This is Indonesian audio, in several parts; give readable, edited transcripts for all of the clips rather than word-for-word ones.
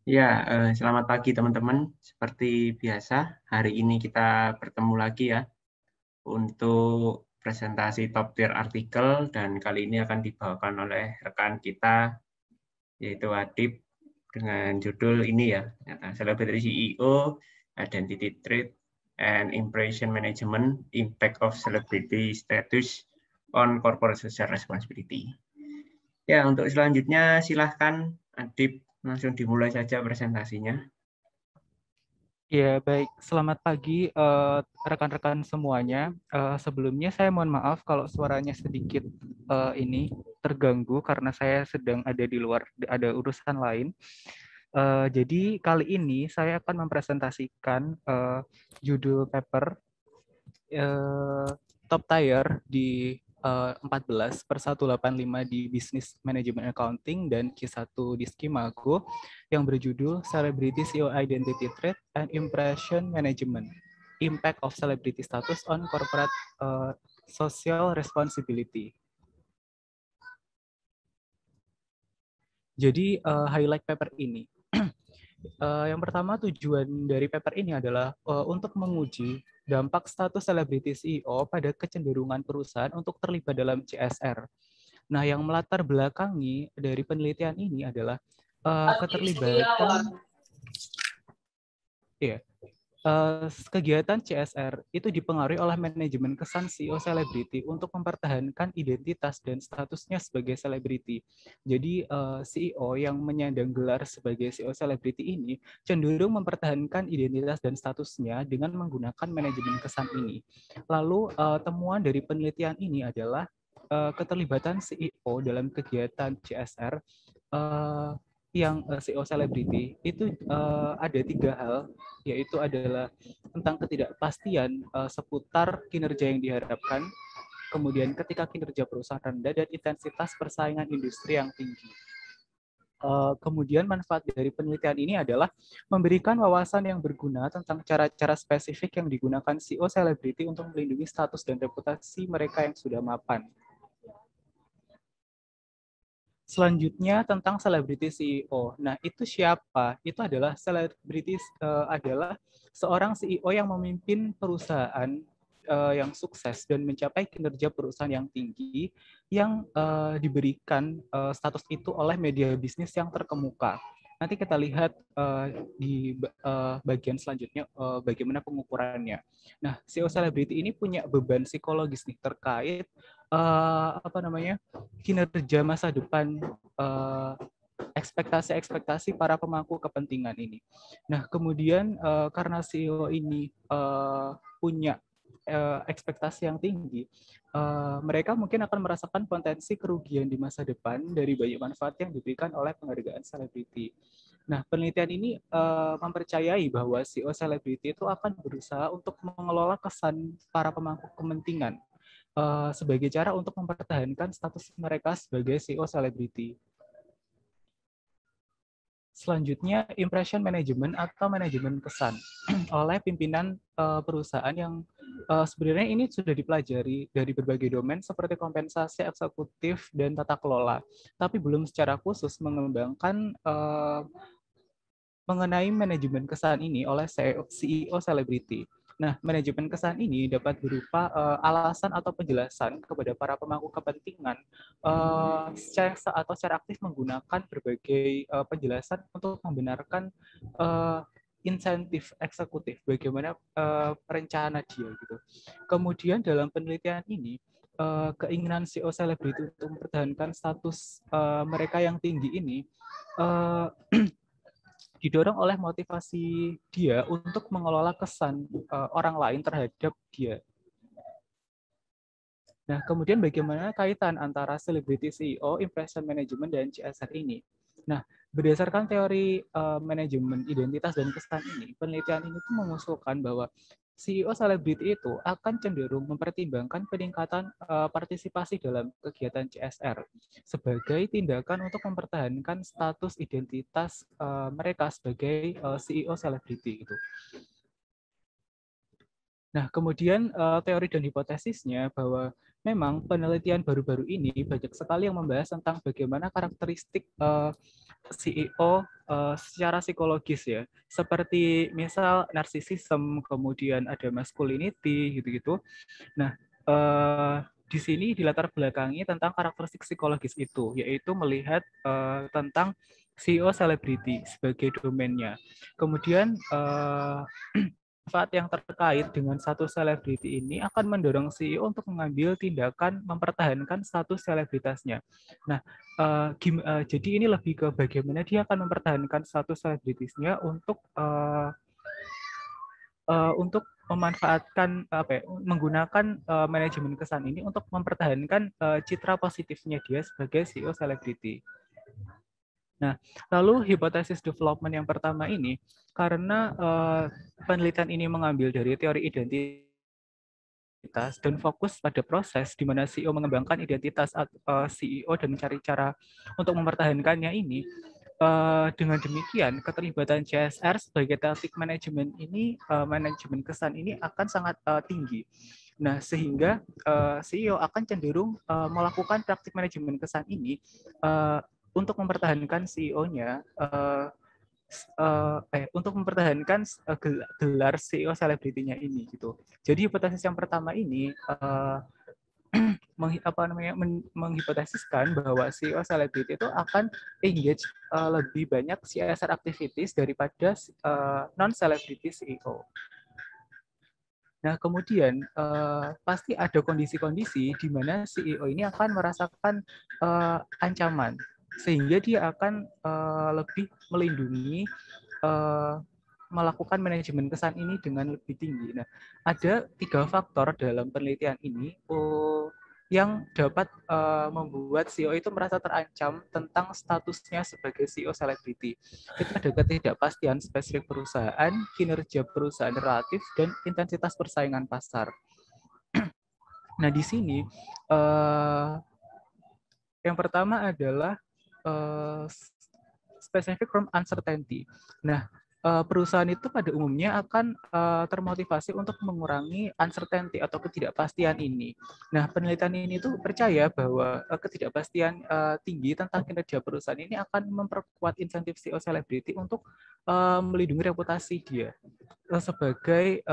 Ya, selamat pagi teman-teman. Seperti biasa, hari ini kita bertemu lagi ya untuk presentasi top tier artikel dan kali ini akan dibawakan oleh rekan kita yaitu Adib dengan judul ini ya, Celebrity CEO, Identity Trait and Impression Management, Impact of Celebrity Status on Corporate Social Responsibility. Ya, untuk selanjutnya silahkan Adib langsung dimulai saja presentasinya. Ya, baik. Selamat pagi rekan-rekan semuanya. Sebelumnya saya mohon maaf kalau suaranya sedikit ini terganggu karena saya sedang ada di luar, ada urusan lain. Jadi kali ini saya akan mempresentasikan judul paper top tier di 14/185 di Business Management Accounting dan Q1 di Skimago yang berjudul Celebrity CEO Identity Trait and Impression Management, Impact of Celebrity Status on Corporate Social Responsibility. Jadi highlight paper ini. Yang pertama, tujuan dari paper ini adalah untuk menguji dampak status selebriti CEO pada kecenderungan perusahaan untuk terlibat dalam CSR. Nah, yang melatar belakangi dari penelitian ini adalah keterlibatan kegiatan CSR itu dipengaruhi oleh manajemen kesan CEO selebriti untuk mempertahankan identitas dan statusnya sebagai selebriti. Jadi CEO yang menyandang gelar sebagai CEO selebriti ini cenderung mempertahankan identitas dan statusnya dengan menggunakan manajemen kesan ini. Lalu temuan dari penelitian ini adalah keterlibatan CEO dalam kegiatan CSR yang CEO selebriti itu ada 3 hal, yaitu adalah tentang ketidakpastian seputar kinerja yang diharapkan, kemudian ketika kinerja perusahaan rendah, dan intensitas persaingan industri yang tinggi. Kemudian manfaat dari penelitian ini adalah memberikan wawasan yang berguna tentang cara-cara spesifik yang digunakan CEO selebriti untuk melindungi status dan reputasi mereka yang sudah mapan. Selanjutnya tentang selebriti CEO. Nah, itu siapa? Itu adalah selebriti adalah seorang CEO yang memimpin perusahaan yang sukses dan mencapai kinerja perusahaan yang tinggi yang diberikan status itu oleh media bisnis yang terkemuka. Nanti kita lihat di bagian selanjutnya bagaimana pengukurannya. Nah, CEO selebriti ini punya beban psikologis nih terkait kinerja masa depan, ekspektasi-ekspektasi para pemangku kepentingan ini. Nah, kemudian karena CEO ini punya ekspektasi yang tinggi, mereka mungkin akan merasakan potensi kerugian di masa depan dari banyak manfaat yang diberikan oleh penghargaan selebriti. Nah, penelitian ini mempercayai bahwa CEO selebriti itu akan berusaha untuk mengelola kesan para pemangku kepentingan sebagai cara untuk mempertahankan status mereka sebagai CEO selebriti. Selanjutnya, impression management atau manajemen kesan oleh pimpinan perusahaan yang sebenarnya ini sudah dipelajari dari berbagai domain seperti kompensasi eksekutif dan tata kelola, tapi belum secara khusus mengembangkan mengenai manajemen kesan ini oleh CEO selebriti. Nah, manajemen kesan ini dapat berupa alasan atau penjelasan kepada para pemangku kepentingan secara aktif menggunakan berbagai penjelasan untuk membenarkan insentif eksekutif, bagaimana rencana dia gitu. Kemudian dalam penelitian ini keinginan CEO selebriti untuk mempertahankan status mereka yang tinggi ini didorong oleh motivasi dia untuk mengelola kesan orang lain terhadap dia. Nah, kemudian bagaimana kaitan antara celebrity CEO, impression management, dan CSR ini? Nah, berdasarkan teori manajemen identitas dan kesan ini, penelitian ini tuh mengusulkan bahwa CEO selebriti itu akan cenderung mempertimbangkan peningkatan partisipasi dalam kegiatan CSR sebagai tindakan untuk mempertahankan status identitas mereka sebagai CEO selebriti itu. Nah, kemudian teori dan hipotesisnya bahwa memang penelitian baru-baru ini banyak sekali yang membahas tentang bagaimana karakteristik CEO secara psikologis ya, seperti misal narsisisme, kemudian ada masculinity gitu-gitu. Nah, di sini dilatar belakangi tentang karakteristik psikologis itu, yaitu melihat tentang CEO selebriti sebagai domainnya. Kemudian manfaat yang terkait dengan satu selebriti ini akan mendorong CEO untuk mengambil tindakan mempertahankan status selebritasnya. Nah, jadi ini lebih ke bagaimana dia akan mempertahankan status selebritisnya untuk memanfaatkan menggunakan manajemen kesan ini untuk mempertahankan citra positifnya dia sebagai CEO selebriti. Nah, lalu hipotesis development yang pertama ini karena penelitian ini mengambil dari teori identitas dan fokus pada proses di mana CEO mengembangkan identitas CEO dan mencari cara untuk mempertahankannya ini. Dengan demikian, keterlibatan CSR sebagai teknik manajemen ini, manajemen kesan ini akan sangat tinggi. Nah, sehingga CEO akan cenderung melakukan praktik manajemen kesan ini untuk mempertahankan CEO-nya, untuk mempertahankan gelar CEO selebritinya ini gitu. Jadi hipotesis yang pertama ini menghipotesiskan bahwa CEO selebriti itu akan engage lebih banyak CSR activities daripada non-selebriti CEO. Nah, kemudian pasti ada kondisi-kondisi di mana CEO ini akan merasakan ancaman, sehingga dia akan lebih melindungi melakukan manajemen kesan ini dengan lebih tinggi. Nah, ada 3 faktor dalam penelitian ini yang dapat membuat CEO itu merasa terancam tentang statusnya sebagai CEO selebriti. Itu ada ketidakpastian spesifik perusahaan, kinerja perusahaan relatif, dan intensitas persaingan pasar. Nah, di sini yang pertama adalah specific from uncertainty. Nah, perusahaan itu pada umumnya akan termotivasi untuk mengurangi uncertainty atau ketidakpastian ini. Nah, penelitian ini tuh percaya bahwa ketidakpastian tinggi tentang kinerja perusahaan ini akan memperkuat insentif CEO selebriti untuk melindungi reputasi dia sebagai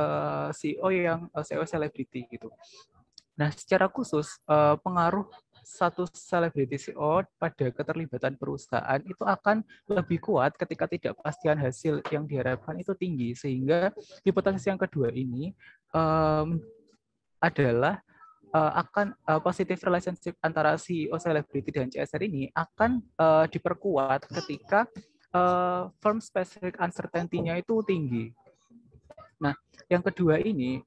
CEO yang CEO selebriti gitu. Nah, secara khusus pengaruh satu selebriti CEO pada keterlibatan perusahaan itu akan lebih kuat ketika ketidakpastian hasil yang diharapkan itu tinggi, sehingga hipotesis yang kedua ini adalah akan positive relationship antara CEO selebriti dan CSR ini akan diperkuat ketika firm specific uncertainty-nya itu tinggi. Nah, yang kedua ini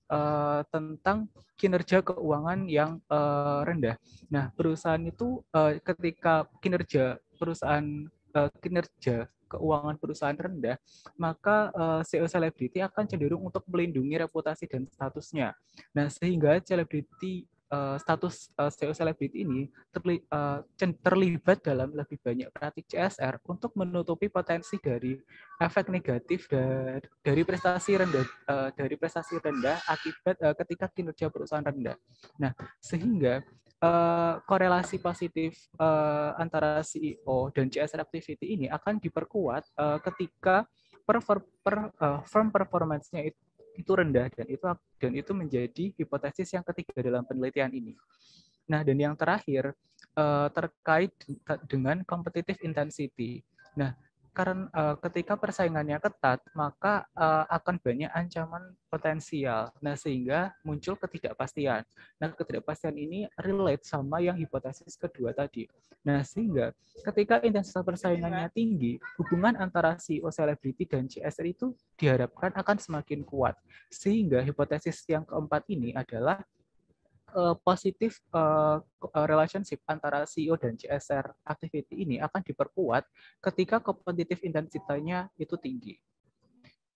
tentang kinerja keuangan yang rendah. Nah, perusahaan itu ketika kinerja keuangan perusahaan rendah, maka CEO selebriti akan cenderung untuk melindungi reputasi dan statusnya. Nah, sehingga status CEO selebriti ini terlibat dalam lebih banyak praktik CSR untuk menutupi potensi dari efek negatif dari prestasi rendah akibat ketika kinerja perusahaan rendah. Nah, sehingga korelasi positif antara CEO dan CSR activity ini akan diperkuat ketika firm performance-nya itu rendah, dan itu menjadi hipotesis yang ketiga dalam penelitian ini. Nah, dan yang terakhir terkait dengan competitive intensity. Nah, karena ketika persaingannya ketat, maka akan banyak ancaman potensial. Nah, sehingga muncul ketidakpastian. Nah, ketidakpastian ini relate sama yang hipotesis kedua tadi. Nah, sehingga ketika intensitas persaingannya tinggi, hubungan antara CEO selebriti dan CSR itu diharapkan akan semakin kuat. Sehingga hipotesis yang keempat ini adalah positif relationship antara CEO dan CSR activity ini akan diperkuat ketika kompetitif intensitasnya itu tinggi.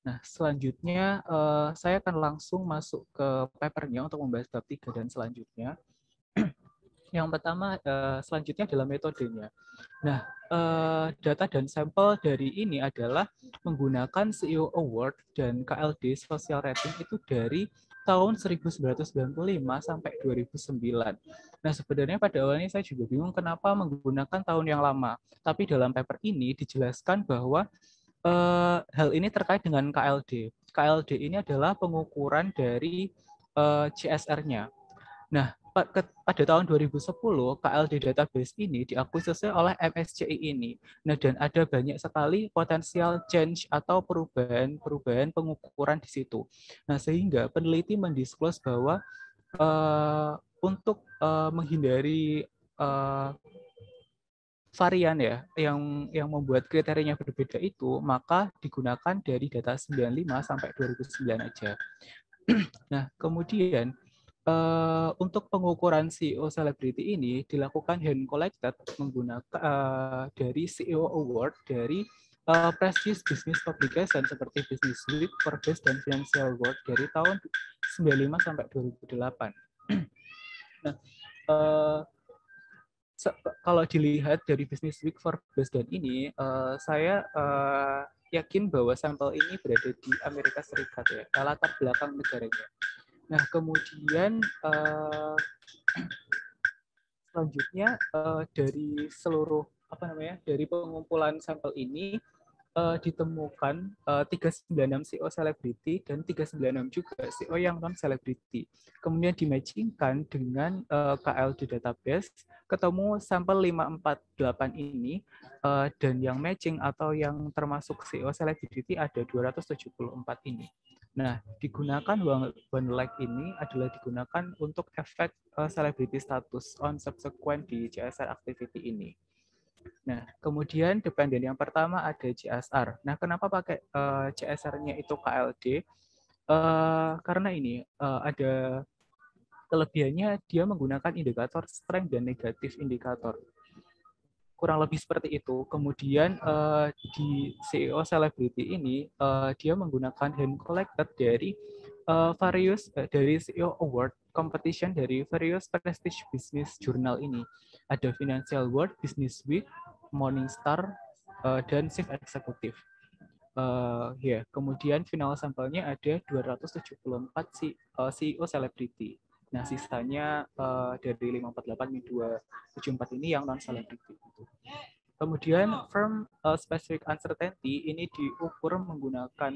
Nah, selanjutnya saya akan langsung masuk ke papernya untuk membahas bab 3 dan selanjutnya. Yang pertama selanjutnya adalah metodenya. Nah, data dan sampel dari ini adalah menggunakan CEO Award dan KLD Social Rating itu dari tahun 1995 sampai 2009. Nah, sebenarnya pada awalnya saya juga bingung kenapa menggunakan tahun yang lama. Tapi dalam paper ini dijelaskan bahwa hal ini terkait dengan KLD. KLD ini adalah pengukuran dari CSR-nya. Nah, pada tahun 2010, KLD database ini diakuisisi oleh MSCI ini. Nah, dan ada banyak sekali potensial change atau perubahan pengukuran di situ. Nah, sehingga peneliti mendisklose bahwa untuk menghindari varian ya yang membuat kriterianya berbeda itu, maka digunakan dari data 95 sampai 2009 aja. Nah, kemudian untuk pengukuran CEO selebriti ini dilakukan hand collected menggunakan dari CEO Award dari prestigious business publication seperti Business Week, Forbes, dan Financial World dari tahun 95 sampai 2008. Nah, kalau dilihat dari Business Week, Forbes, dan ini, saya yakin bahwa sampel ini berada di Amerika Serikat ya, latar belakang negaranya. Nah, kemudian selanjutnya dari seluruh dari pengumpulan sampel ini ditemukan 396 CEO selebriti dan 396 juga CEO yang non selebriti. Kemudian dimatchingkan dengan KLD database, ketemu sampel 548 ini dan yang matching atau yang termasuk CEO selebriti ada 274 ini. Nah, digunakan one like ini adalah digunakan untuk efek celebrity status on subsequent di CSR activity ini. Nah, kemudian dependen yang pertama ada CSR. Nah, kenapa pakai CSR-nya itu KLD? Karena ini ada kelebihannya dia menggunakan indikator strength dan negatif indikator. Kurang lebih seperti itu. Kemudian di CEO Celebrity ini dia menggunakan hand collected dari various dari CEO Award competition dari various prestige business journal ini. Ada Financial World, Business Week, Morningstar, dan Chief Executive. Kemudian final sampelnya ada 274 CEO Celebrity. Nah, sisanya dari 548 274 ini yang non-celebrity. Kemudian firm specific uncertainty ini diukur menggunakan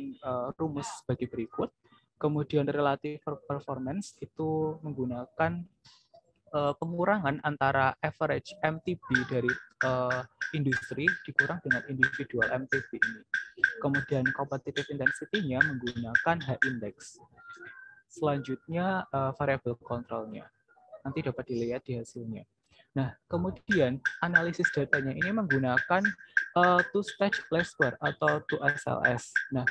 rumus sebagai berikut. Kemudian relative performance itu menggunakan pengurangan antara average MTB dari industri dikurang dengan individual MTB ini. Kemudian competitive intensity-nya menggunakan H-index. Selanjutnya variable control-nya. Nanti dapat dilihat di hasilnya. Nah, kemudian analisis datanya ini menggunakan two-stage Least-Square atau 2SLS. Nah,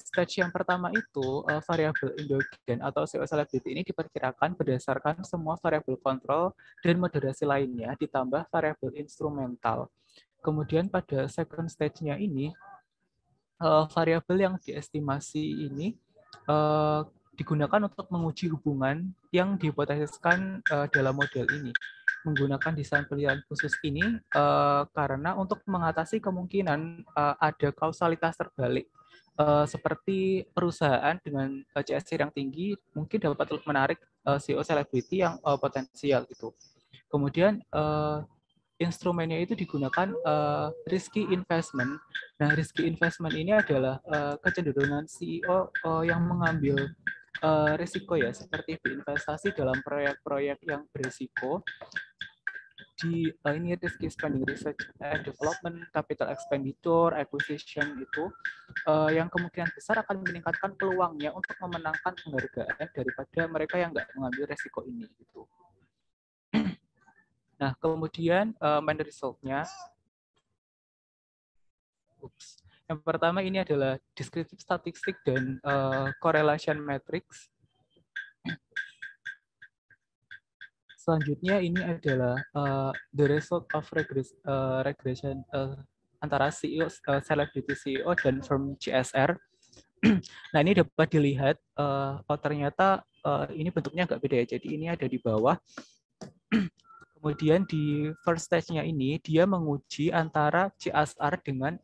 stage yang pertama itu variabel endogen atau CEO celebrity ini diperkirakan berdasarkan semua variabel kontrol dan moderasi lainnya ditambah variabel instrumental. Kemudian pada second stage-nya ini variabel yang diestimasi ini digunakan untuk menguji hubungan yang dihipotesiskan dalam model ini. Menggunakan desain pilihan khusus ini karena untuk mengatasi kemungkinan ada kausalitas terbalik seperti perusahaan dengan CSR yang tinggi mungkin dapat menarik CEO selebriti yang potensial gitu. Kemudian instrumennya itu digunakan risky investment. Nah, risky investment ini adalah kecenderungan CEO yang mengambil risiko ya, seperti berinvestasi dalam proyek-proyek yang berisiko di ini risky spending, research and development, capital expenditure, acquisition itu yang kemungkinan besar akan meningkatkan peluangnya untuk memenangkan penghargaan daripada mereka yang nggak mengambil risiko ini gitu. Nah, kemudian main result-nya. Yang pertama ini adalah descriptive statistik dan correlation matrix. Selanjutnya ini adalah the result of regression antara CEO, celebrity CEO dan firm CSR. Nah, ini dapat dilihat, oh ternyata ini bentuknya agak beda ya. Jadi ini ada di bawah. Kemudian di first stage-nya ini, dia menguji antara CSR dengan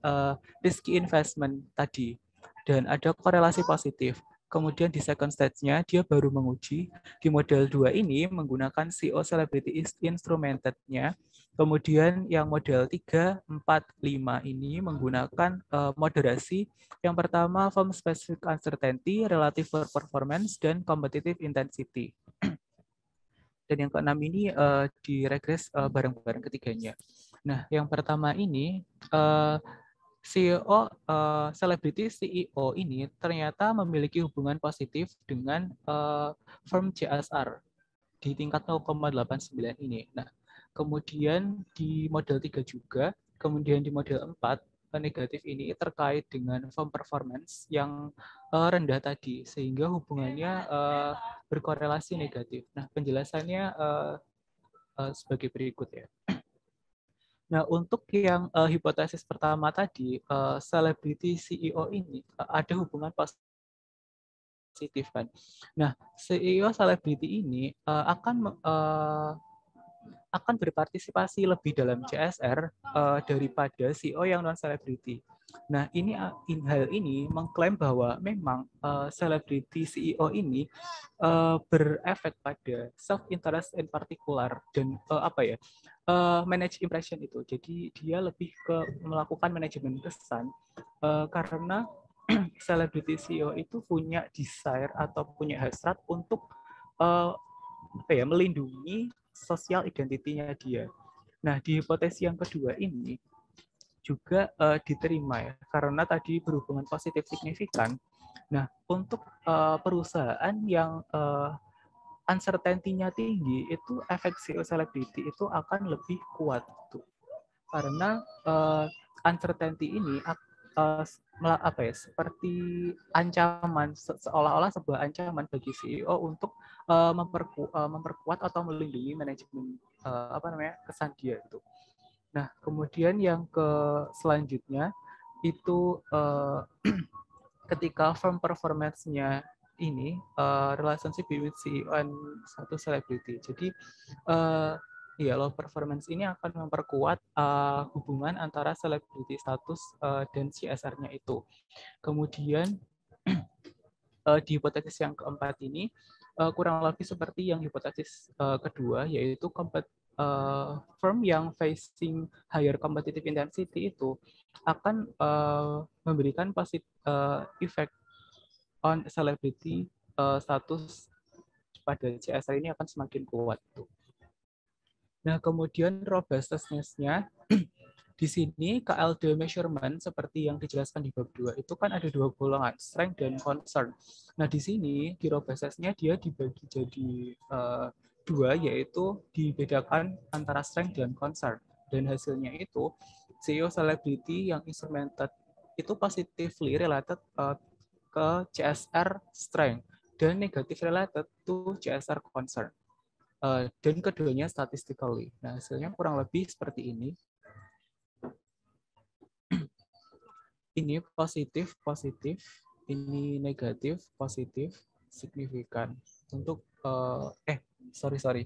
risky investment tadi. Dan ada korelasi positif. Kemudian di second stage-nya, dia baru menguji di model 2 ini menggunakan CO Celebrity Instrumented-nya. Kemudian yang model 3, 4, 5 ini menggunakan moderasi. Yang pertama, Firm Specific Uncertainty, Relative Performance, dan Competitive Intensity. Dan yang keenam ini diregres bareng-bareng ketiganya. Nah, yang pertama ini CEO selebriti CEO ini ternyata memiliki hubungan positif dengan firm CSR di tingkat 0,89 ini. Nah, kemudian di model 3 juga, kemudian di model 4 negatif ini terkait dengan firm performance yang rendah tadi, sehingga hubungannya berkorelasi negatif. Nah, penjelasannya sebagai berikut ya. Nah, untuk yang hipotesis pertama tadi, selebriti CEO ini ada hubungan positif kan. Nah, CEO selebriti ini akan berpartisipasi lebih dalam CSR daripada CEO yang non selebriti. Nah, hal ini mengklaim bahwa memang selebriti CEO ini berefek pada self interest in particular dan manage impression itu. Jadi dia lebih ke melakukan manajemen kesan karena selebriti CEO itu punya desire atau punya hasrat untuk melindungi sosial identitinya dia. Nah, di hipotesi yang kedua ini juga diterima ya, karena tadi berhubungan positif signifikan. Nah, untuk perusahaan yang uncertainty-nya tinggi, itu efek CEO celebrity itu akan lebih kuat tuh. Karena uncertainty ini seperti ancaman, seolah-olah sebuah ancaman bagi CEO untuk memperkuat atau melindungi manajemen kesan dia itu. Nah, kemudian yang selanjutnya itu ketika firm performance-nya ini relationship between CEO and satu celebrity. Jadi low performance ini akan memperkuat hubungan antara selebriti status dan CSR-nya itu. Kemudian di hipotesis yang keempat ini kurang lebih seperti yang hipotesis kedua, yaitu firm yang facing higher competitive intensity itu akan memberikan positive effect on celebrity status pada CSR ini akan semakin kuat. Nah, kemudian robustness-nya di sini KLD measurement seperti yang dijelaskan di bab 2 itu kan ada dua golongan, strength dan concern. Nah, di sini di robustness-nya dia dibagi jadi dua, yaitu dibedakan antara strength dan concern. Dan hasilnya itu CEO celebrity yang instrumented itu positively related ke CSR strength dan negatif related to CSR concern. Dan keduanya statistically. Nah, hasilnya kurang lebih seperti ini. Ini positif, ini negatif, positif, signifikan. Untuk sorry.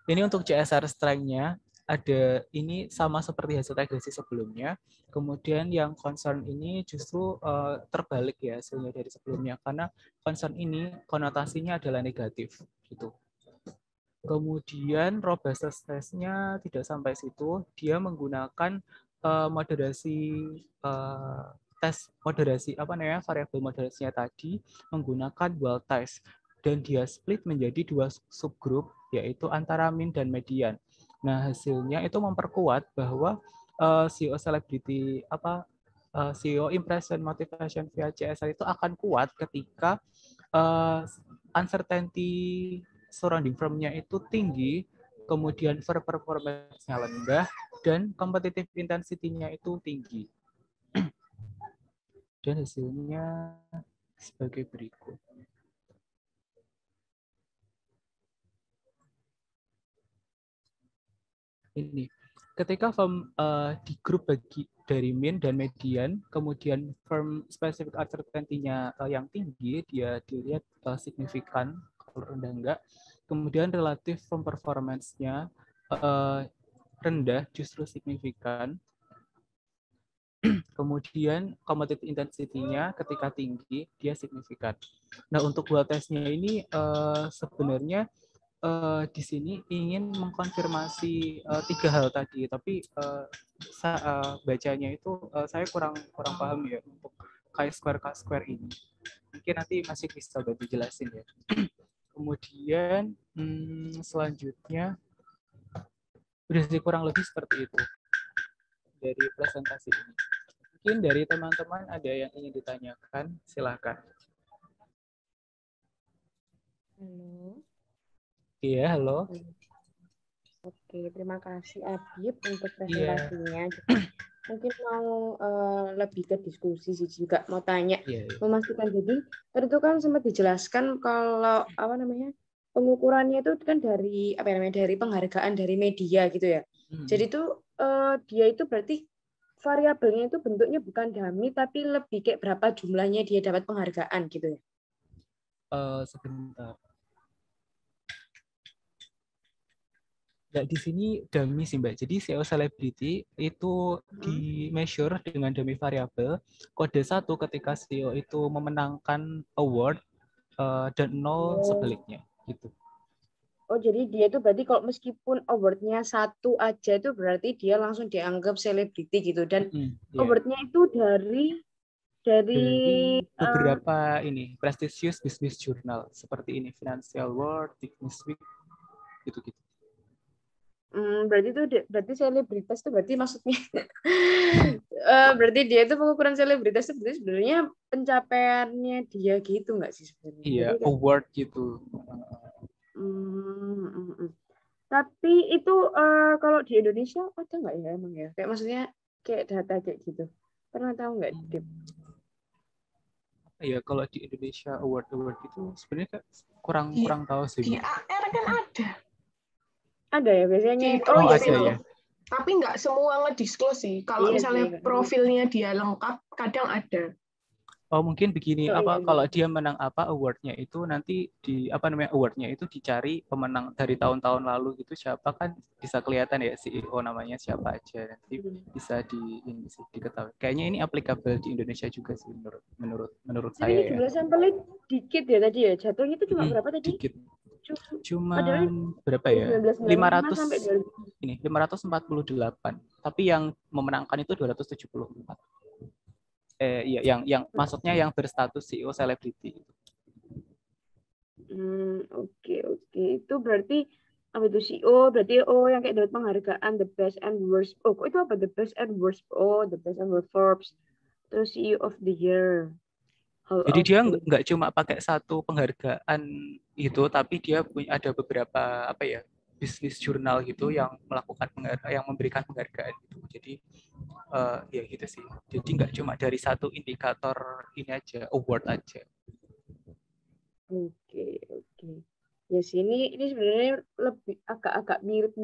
Ini untuk CSR strength-nya ada ini sama seperti hasil regresi sebelumnya. Kemudian yang concern ini justru terbalik ya hasilnya dari sebelumnya, karena concern ini konotasinya adalah negatif gitu. Kemudian robustness test-nya tidak sampai situ, dia menggunakan tes moderasi variabel moderasinya tadi menggunakan dual test, dan dia split menjadi dua subgrup, yaitu antara mean dan median. Nah, hasilnya itu memperkuat bahwa CEO celebrity CEO impression motivation via CSR itu akan kuat ketika uncertainty surrounding firm-nya itu tinggi, kemudian firm performance-nya rendah, dan competitive intensity-nya itu tinggi. Dan hasilnya sebagai berikut. Ini, ketika firm di grup dari mean dan median, kemudian firm specific uncertainty-nya yang tinggi, dia dilihat signifikan, kalau rendah enggak. Kemudian relative firm performance-nya rendah justru signifikan. Kemudian competitive intensity-nya ketika tinggi, dia signifikan. Nah, untuk dua tesnya ini sebenarnya di sini ingin mengkonfirmasi tiga hal tadi, tapi bacanya itu saya kurang paham ya untuk chi-square ini. Mungkin nanti masih bisa bantu jelasin ya. Kemudian selanjutnya udah sih kurang lebih seperti itu dari presentasi ini. Mungkin dari teman-teman ada yang ingin ditanyakan, silakan. Halo. Iya, halo. Oke, terima kasih Adib untuk presentasinya. Mungkin mau lebih ke diskusi sih juga mau tanya, memastikan. Jadi tadi itu kan sempat dijelaskan kalau pengukurannya itu kan dari dari penghargaan dari media gitu ya. Jadi itu dia itu berarti variabelnya itu bentuknya bukan dummy tapi lebih kayak berapa jumlahnya dia dapat penghargaan gitu ya. Sebentar. Ya, di sini dummy sih Mbak. Jadi SEO celebrity itu di measure dengan dummy variabel. Kode 1 ketika SEO itu memenangkan award dan 0 sebaliknya gitu. Oh, jadi dia itu berarti kalau meskipun award-nya 1 aja itu berarti dia langsung dianggap selebriti gitu, dan award-nya itu dari beberapa ini prestigious business journal seperti ini, Financial World, Business Week, gitu-gitu. Berarti selebritas itu berarti maksudnya berarti dia itu pengukuran selebritas itu berarti sebenarnya pencapaiannya dia gitu nggak sih sebenarnya? Iya, award gitu. Tapi itu kalau di Indonesia ada nggak ya emang ya? Kayak maksudnya kayak data kayak gitu. Pernah tahu nggak, Dip? Ya kalau di Indonesia award itu sebenarnya kurang tahu sih. Di AR kan ada. Ada ya biasanya. Ada ya. Tapi nggak semua nge-disclose sih. Kalau misalnya profilnya dia lengkap, kadang ada. Oh, mungkin begini, kalau dia menang award-nya itu nanti award-nya itu dicari pemenang dari tahun-tahun lalu gitu, siapa kan bisa kelihatan ya CEO namanya siapa aja, nanti bisa diketahui. Kayaknya ini applicable di Indonesia juga sih menurut saya ya. Jumlah sampelnya dikit ya tadi ya, jatuhnya itu cuma berapa tadi? Dikit. Cuma berapa ya? 548. Tapi yang memenangkan itu 274. Iya, yang maksudnya yang berstatus CEO selebriti. Oke. Itu berarti apa itu CEO? Berarti yang kayak dapat penghargaan the best and worst. Oh, itu apa the best and worst? Oh, the best and worst Forbes. Terus CEO of the year. Jadi dia nggak cuma pakai satu penghargaan itu, tapi dia ada beberapa bisnis jurnal gitu yang melakukan yang memberikan penghargaan gitu. Jadi ya gitu sih. Jadi nggak cuma dari satu indikator ini aja, award aja. Oke. Ya sini ini sebenarnya lebih agak mirip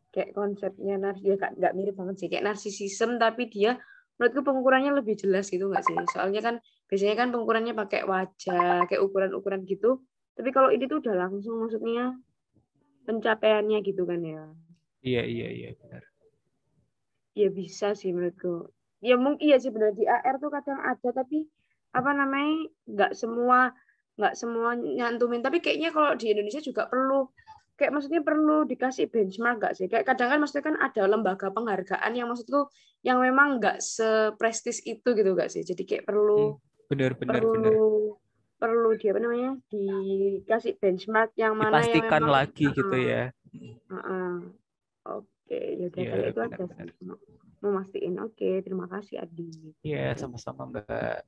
kayak konsepnya nggak mirip banget sih, kayak narsisism, tapi dia menurutku pengukurannya lebih jelas gitu nggak sih? Soalnya kan biasanya kan pengukurannya pakai wajah, kayak ukuran-ukuran gitu. Tapi kalau ini tuh udah langsung maksudnya pencapaiannya gitu kan ya. Iya benar. Ya bisa sih menurutku. Ya mungkin iya sih benar, di AR tuh kadang ada tapi nggak semua nyantumin. Tapi kayaknya kalau di Indonesia juga perlu dikasih benchmark nggak sih? Kayak kadang kan maksudnya kan ada lembaga penghargaan yang maksudku yang memang nggak seprestis itu gitu nggak sih? Jadi kayak perlu benar. Perlu dikasih benchmark yang mana dipastikan yang memang lagi gitu ya. Oke, yaudah kalau itu aja sih memastikan. Oke, terima kasih Adi. Iya, sama-sama Mbak.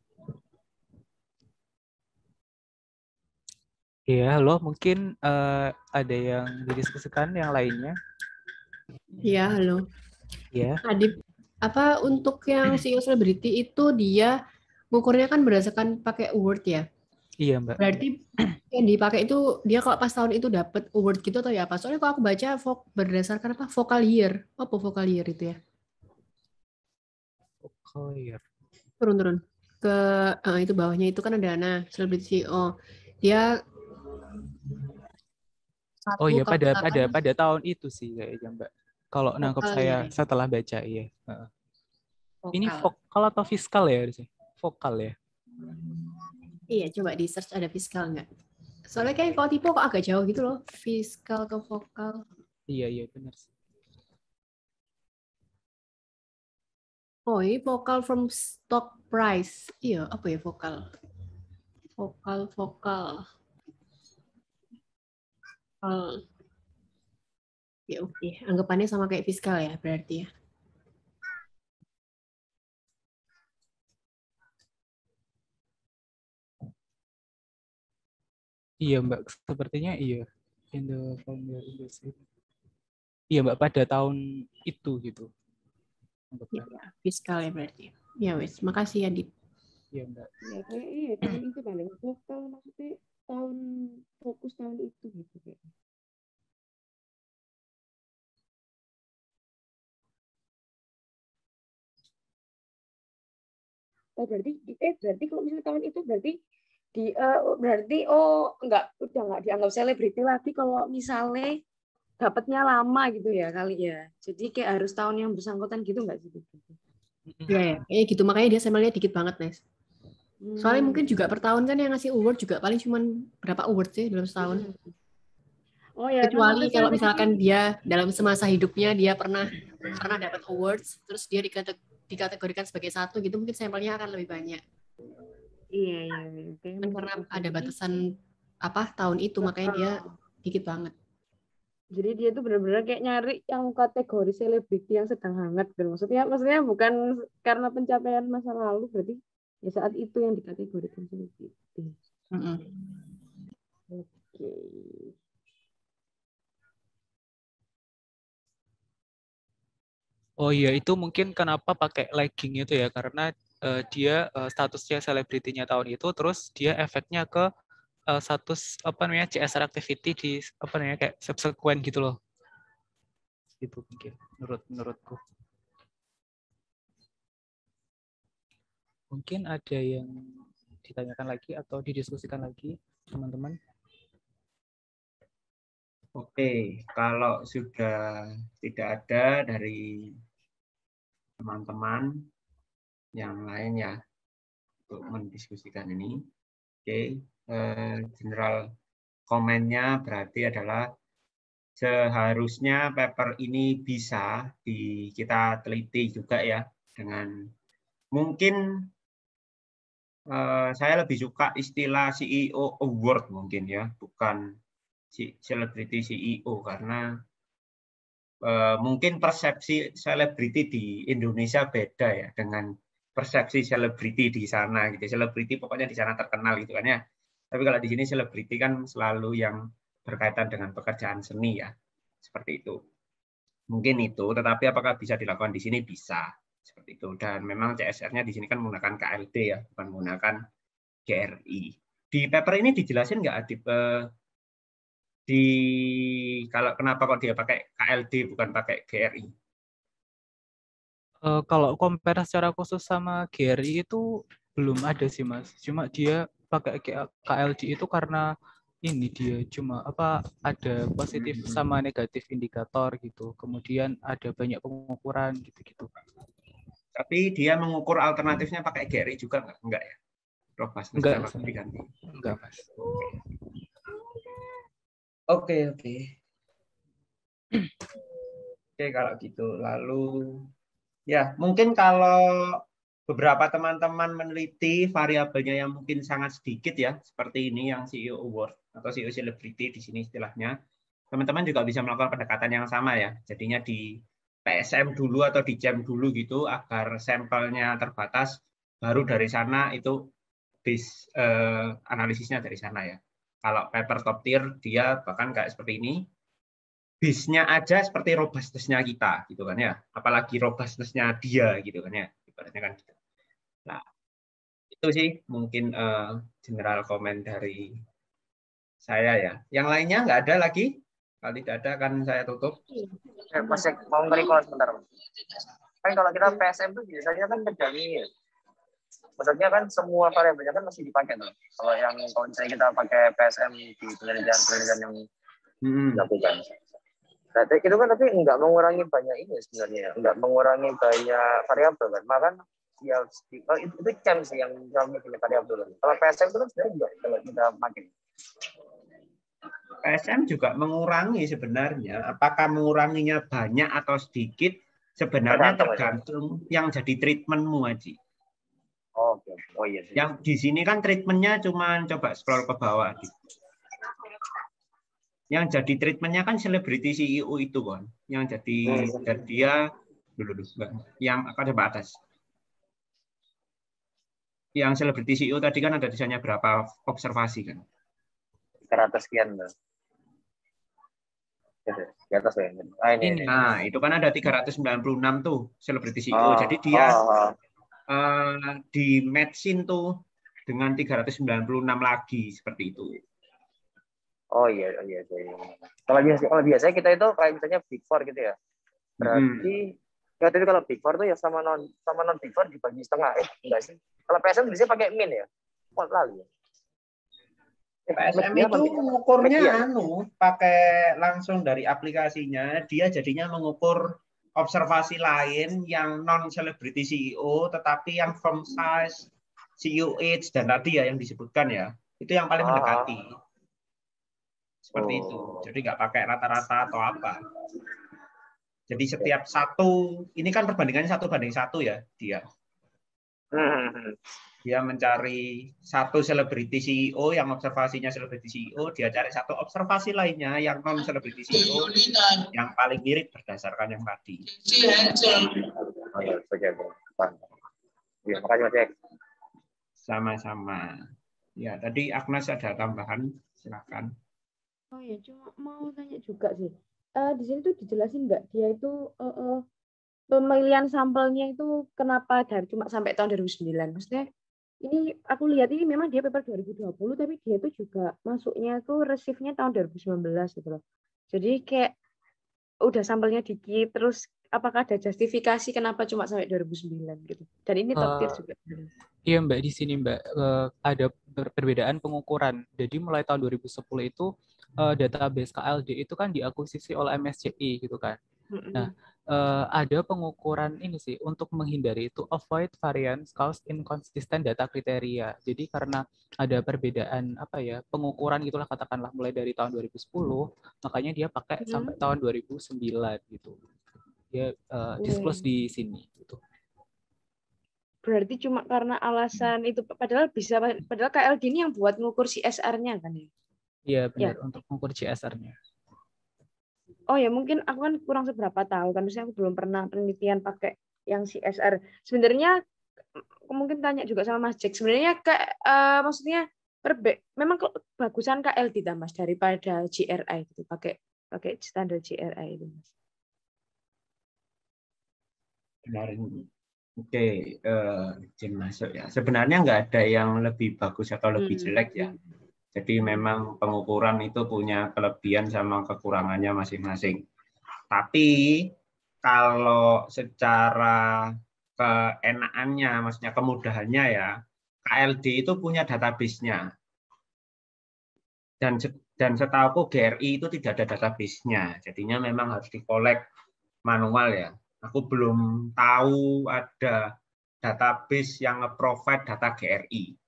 Iya, halo, mungkin ada yang didiskusikan yang lainnya? Iya, halo. Iya. Adib, untuk yang CEO Celebrity itu dia ngukurnya kan berdasarkan pakai award ya? Iya, Mbak. Berarti yang dipakai itu dia kalau pas tahun itu dapat award gitu atau ya apa? Soalnya kalau aku baca berdasarkan vocal year. Apa vocal year itu ya? vokal ya. Turun ke itu bawahnya itu kan ada Ana, celebrity CEO. Dia Oh iya, pada tahun itu sih kayaknya Mbak. Kalau nangkep saya setelah baca ya. Ini vokal atau fiskal ya harusnya? Vokal ya. Iya, coba di search ada fiskal nggak? Soalnya kayak kalau tipe kok agak jauh gitu loh, fiskal ke vokal. Iya benar sih. Oh, ini vokal from stock price. Iya, apa ya vokal? Vokal. Ya oke, anggapannya sama kayak fiskal ya berarti ya. Iya Mbak, sepertinya iya. In the founder industry. Iya Mbak, pada tahun itu gitu. Ya, fiskal ya berarti. Ya wes, makasih ya Dit. Iya Mbak. Ya kayak iya tahun itu paling vokal maksudnya tahun fokus tahun itu gitu kayak. Oh berarti kalau misalnya tahun itu berarti berarti udah nggak dianggap selebriti lagi kalau misalnya dapatnya lama gitu ya kali ya. Jadi kayak harus tahun yang bersangkutan gitu nggak sih? Ya, kayak gitu. Makanya dia sampelnya dikit banget, Nes. Soalnya mungkin juga per tahun kan yang ngasih award juga paling cuma berapa award sih dalam setahun. Oh ya, kecuali kalau misalkan dia dalam semasa hidupnya dia pernah dapat awards, terus dia dikategorikan sebagai satu gitu, mungkin sampelnya akan lebih banyak. Iya. Kan karena ada batasan tahun itu, makanya dia dikit banget. Jadi dia tuh benar-benar kayak nyari yang kategori selebriti yang sedang hangat gitu. Maksudnya bukan karena pencapaian masa lalu, berarti ya saat itu yang dikategorikan selebriti. Oke. Oh iya, itu mungkin kenapa pakai legging itu ya, karena dia statusnya selebritinya tahun itu, terus dia efeknya ke status CSR activity di kayak subsequent gitu loh. Itu mungkin menurutku. Mungkin ada yang ditanyakan lagi atau didiskusikan lagi, teman-teman? Oke, kalau sudah tidak ada dari teman-teman yang lain ya untuk mendiskusikan ini, oke, general komennya berarti adalah seharusnya paper ini bisa kita teliti juga ya dengan mungkin saya lebih suka istilah CEO Award mungkin ya, bukan Celebrity CEO karena mungkin persepsi selebriti di Indonesia beda ya dengan persepsi selebriti di sana gitu. Selebriti pokoknya di sana terkenal gitu kan ya. Tapi kalau di sini selebriti kan selalu yang berkaitan dengan pekerjaan seni ya. Seperti itu. Mungkin itu, tetapi apakah bisa dilakukan di sini? Bisa. Seperti itu. Dan memang CSR-nya di sini kan menggunakan KLD ya, bukan menggunakan GRI. Di paper ini dijelasin nggak Adib kalau kenapa kok dia pakai KLD bukan pakai GRI? Kalau compare secara khusus sama GRI itu belum ada sih Mas. Cuma dia pakai KLD itu karena ini dia cuma ada positif sama negatif indikator gitu. Kemudian ada banyak pengukuran gitu-gitu. Tapi dia mengukur alternatifnya pakai GRI juga enggak ya? Enggak, diganti. Enggak, Mas. Oke. Oke, kalau gitu. Lalu ya, mungkin kalau beberapa teman-teman meneliti variabelnya yang mungkin sangat sedikit ya, seperti ini yang CEO Award atau CEO Celebrity di sini istilahnya, teman-teman juga bisa melakukan pendekatan yang sama ya. Jadinya di PSM dulu atau di JAM dulu gitu agar sampelnya terbatas, baru dari sana itu analisisnya dari sana ya. Kalau paper top tier dia bahkan kayak seperti ini, bisnya aja seperti robustness-nya kita gitu kan ya, apalagi robustness-nya dia gitu kan ya, ibaratnya kan gitu. Nah itu sih mungkin general comment dari saya ya. Yang lainnya nggak ada lagi? Kalau tidak ada kan saya tutup. Masih mau nge-recall sebentar. Kan kalau kita PSM tuh biasanya kan terjamin. Maksudnya kan semua variabelnya kan masih dipakai tuh. Kalau misalnya kita pakai PSM di penelitian yang dilakukan. Nah, itu kan tapi nggak mengurangi banyak ini sebenarnya, nggak mengurangi banyak variabel kan. Maka ya itu camp sih yang punya variabel. Kalau PSM itu kan sebenarnya juga kalau kita pakai. PSM juga mengurangi sebenarnya. Apakah menguranginya banyak atau sedikit? Sebenarnya tergantung yang jadi treatmentmu, Haji. Oke. Oh iya. Yang di sini kan treatmentnya cuma coba scroll ke bawah. Yang jadi treatmentnya kan selebriti CEO itu kan. Yang jadi dia dulu yang akan coba atas. Yang selebriti CEO tadi kan ada desainnya berapa observasi kan? 100 sekian. Di atas ya. Nah, itu kan ada 396 tuh selebriti CEO. Jadi dia di match-in tuh dengan 396 lagi seperti itu. Oh iya. Kalau biasanya kita itu kayak misalnya Big Four gitu ya. Berarti itu kalau Big Four tuh ya sama non Big Four dibagi setengah. Enggak sih. Kalau PSM biasanya pakai min ya. Kok lalu ya. PSM itu mengukurnya pakai langsung dari aplikasinya, dia jadinya mengukur observasi lain yang non celebrity CEO tetapi yang firm size, CEO age dan tadi ya yang disebutkan ya, itu yang paling mendekati. Seperti itu. Jadi nggak pakai rata-rata atau apa. Jadi setiap satu, ini kan perbandingannya 1:1 ya dia. Dia mencari satu selebriti CEO yang observasinya selebriti CEO, dia cari satu observasi lainnya yang non selebriti CEO yang paling mirip berdasarkan yang tadi. Ya, makasih Mas Ek. Sama-sama. Ya, tadi Agnes ada tambahan, silakan. Oh ya, cuma mau tanya juga sih. Di sini tuh dijelasin nggak dia itu pemilihan sampelnya itu kenapa dari cuma sampai tahun 2009? Maksudnya ini aku lihat ini memang dia paper 2020 tapi dia itu juga masuknya tuh receive-nya tahun 2019 gitu loh. Jadi kayak udah sampelnya dikit terus apakah ada justifikasi kenapa cuma sampai 2009 gitu. Dan ini top tier juga. Iya Mbak, di sini Mbak ada perbedaan pengukuran. Jadi mulai tahun 2010 itu database KLD itu kan diakuisisi oleh MSCI gitu kan. Nah, ada pengukuran ini sih untuk menghindari itu avoid variance caused inconsistent data kriteria. Jadi karena ada perbedaan pengukuran gitulah katakanlah mulai dari tahun 2010, makanya dia pakai sampai tahun 2009 gitu. Dia disclose di sini gitu. Berarti cuma karena alasan itu padahal KLD ini yang buat ngukur CSR-nya kan ya? Iya benar, untuk mengukur CSR-nya. Oh ya mungkin aku kan kurang seberapa tahu kan, misalnya aku belum pernah penelitian pakai yang CSR. Sebenarnya aku mungkin tanya juga sama Mas Jack. Sebenarnya maksudnya memang bagusan KLD Mas daripada GRI gitu, pakai standar GRI itu Mas. Benar. Oke, izin masuk ya. Sebenarnya nggak ada yang lebih bagus atau lebih jelek ya. Jadi memang pengukuran itu punya kelebihan sama kekurangannya masing-masing. Tapi kalau secara keenakannya, maksudnya kemudahannya ya, KLD itu punya database-nya. Dan setahuku GRI itu tidak ada database-nya. Jadinya memang harus dikolek manual ya. Aku belum tahu ada database yang nge-provide data GRI.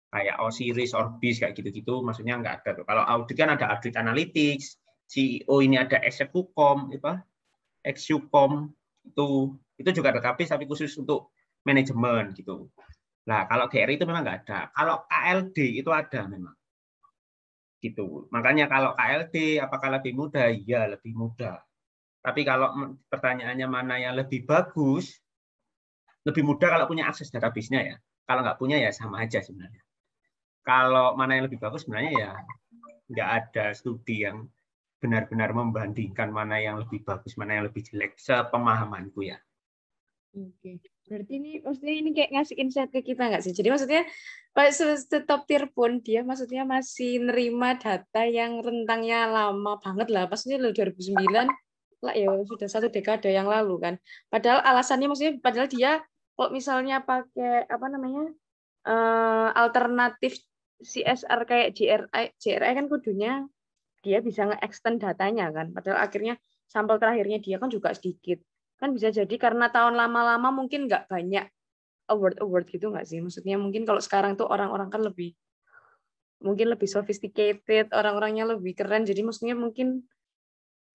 Kayak Osiris, Orbis, kayak gitu-gitu, maksudnya nggak ada. Kalau audit kan ada audit analytics, CEO ini ada Execucom, Exucom, itu juga database tapi khusus untuk manajemen gitu. Nah, kalau GRI itu memang nggak ada. Kalau KLD itu ada memang. Gitu. Makanya kalau KLD apakah lebih mudah? Ya, lebih mudah. Tapi kalau pertanyaannya mana yang lebih bagus, lebih mudah kalau punya akses database-nya ya. Kalau nggak punya ya sama aja sebenarnya. Kalau mana yang lebih bagus sebenarnya ya nggak ada studi yang benar-benar membandingkan mana yang lebih bagus, mana yang lebih jelek, sepemahamanku ya. Oke, berarti ini maksudnya ini kayak ngasih insight ke kita nggak sih? Jadi maksudnya top tier pun dia maksudnya masih nerima data yang rentangnya lama banget lah. Maksudnya 2009 lah ya sudah 1 dekade yang lalu kan. Padahal alasannya maksudnya padahal dia kalau misalnya pakai apa namanya alternatif CSR kayak GRI kan kudunya dia bisa nge-extend datanya kan. Padahal akhirnya sampel terakhirnya dia kan juga sedikit. Kan bisa jadi karena tahun lama-lama mungkin nggak banyak award gitu nggak sih? Maksudnya mungkin kalau sekarang tuh orang-orang kan mungkin lebih sophisticated, orang-orangnya lebih keren. Jadi maksudnya mungkin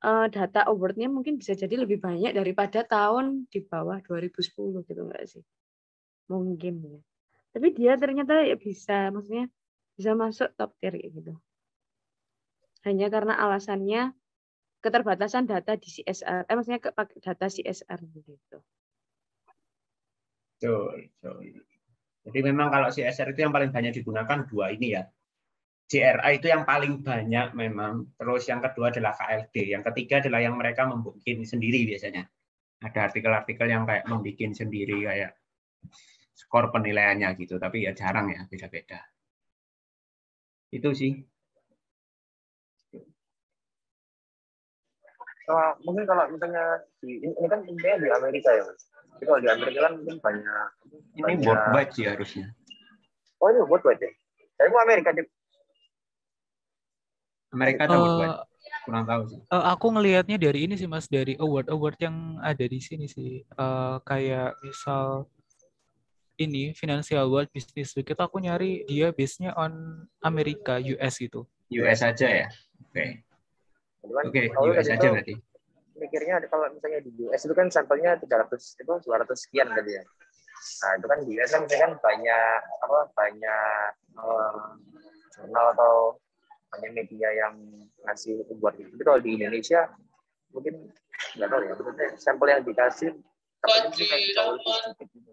data award-nya mungkin bisa jadi lebih banyak daripada tahun di bawah 2010 gitu nggak sih? Mungkin ya. Tapi dia ternyata ya bisa, maksudnya bisa masuk top tier gitu. Hanya karena alasannya keterbatasan data di CSR, maksudnya data CSR gitu. Betul. Jadi memang kalau CSR itu yang paling banyak digunakan 2 ini ya. GRI itu yang paling banyak memang. Terus yang kedua adalah KLD. Yang ketiga adalah yang mereka membuat sendiri biasanya. Ada artikel-artikel yang kayak membuat sendiri kayak skor penilaiannya gitu, tapi ya jarang ya, beda-beda. Itu sih. Mungkin kalau misalnya ini kan intinya di Amerika ya, Mas. Jadi kalau di Amerika kan mungkin banyak. Ini worldwide sih harusnya. Oh ini worldwide ya? Saya mau Amerika deh. Amerika atau worldwide? Kurang tahu sih. Aku ngelihatnya dari ini sih Mas, dari award yang ada di sini sih. Kayak misal ini Financial World Business Week itu aku nyari dia base-nya on Amerika, US gitu. US aja ya? Oke, US aja berarti. Mikirnya kalau misalnya di US itu kan sampelnya 200 sekian tadi ya. Nah, itu kan di US kan misalkan banyak jurnal atau banyak media yang ngasih award gitu. Tapi kalau di Indonesia mungkin nggak tahu ya, maksudnya sampel yang dikasih tapi itu kan jauh lebih sedikit gitu.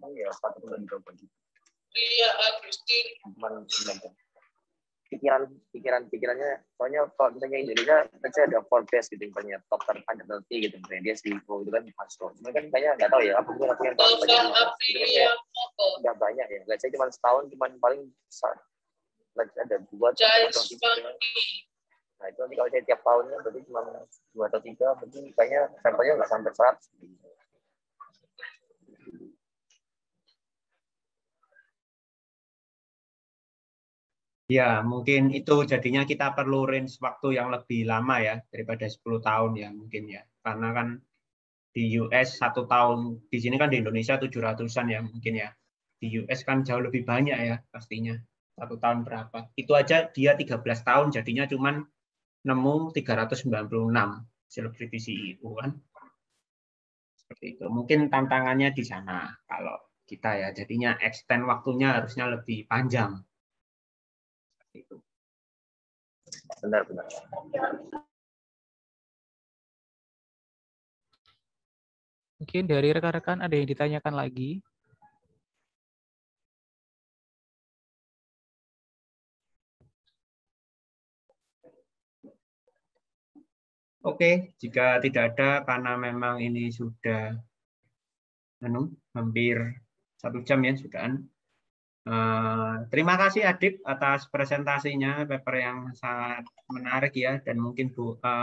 Ya, patut dicoba gitu. Iya, Agustin. Pikirannya, soalnya kalau misalnya Indonesia, misalnya ada Forbes gitu, misalnya top 100 gitu, misalnya dia CEO itu kan masuk. Cuma kan kayaknya nggak tahu ya, aku yang tahu nggak banyak ya. Nggak saya cuma setahun, cuma paling ada 2 atau 3. Nah itu nanti kalau saya tiap tahunnya berarti cuma 2 atau 3, berarti kayaknya sampelnya nggak sampai 100. Ya, mungkin itu jadinya kita perlu range waktu yang lebih lama ya, daripada 10 tahun ya mungkin ya. Karena kan di US 1 tahun, di sini kan di Indonesia 700-an ya mungkin ya. Di US kan jauh lebih banyak ya pastinya. 1 tahun berapa. Itu aja dia 13 tahun, jadinya cuman nemu 396 selebriti CEO kan. Seperti itu. Mungkin tantangannya di sana kalau kita ya. Jadinya extend waktunya harusnya lebih panjang. Itu. Benar. Mungkin dari rekan-rekan ada yang ditanyakan lagi? Oke, jika tidak ada karena memang ini sudah hampir 1 jam ya sudahan. Terima kasih Adip atas presentasinya, paper yang sangat menarik ya, dan mungkin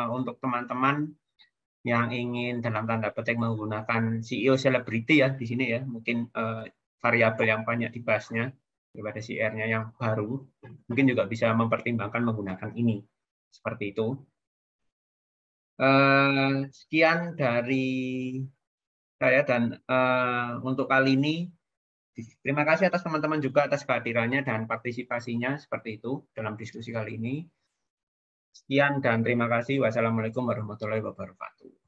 untuk teman-teman yang ingin dalam tanda petik menggunakan CEO Celebrity ya di sini ya, mungkin variabel yang banyak dibahasnya daripada CR-nya yang baru, mungkin juga bisa mempertimbangkan menggunakan ini seperti itu. Sekian dari saya dan untuk kali ini. Terima kasih atas teman-teman juga atas kehadirannya dan partisipasinya seperti itu dalam diskusi kali ini. Sekian dan terima kasih. Wassalamualaikum warahmatullahi wabarakatuh.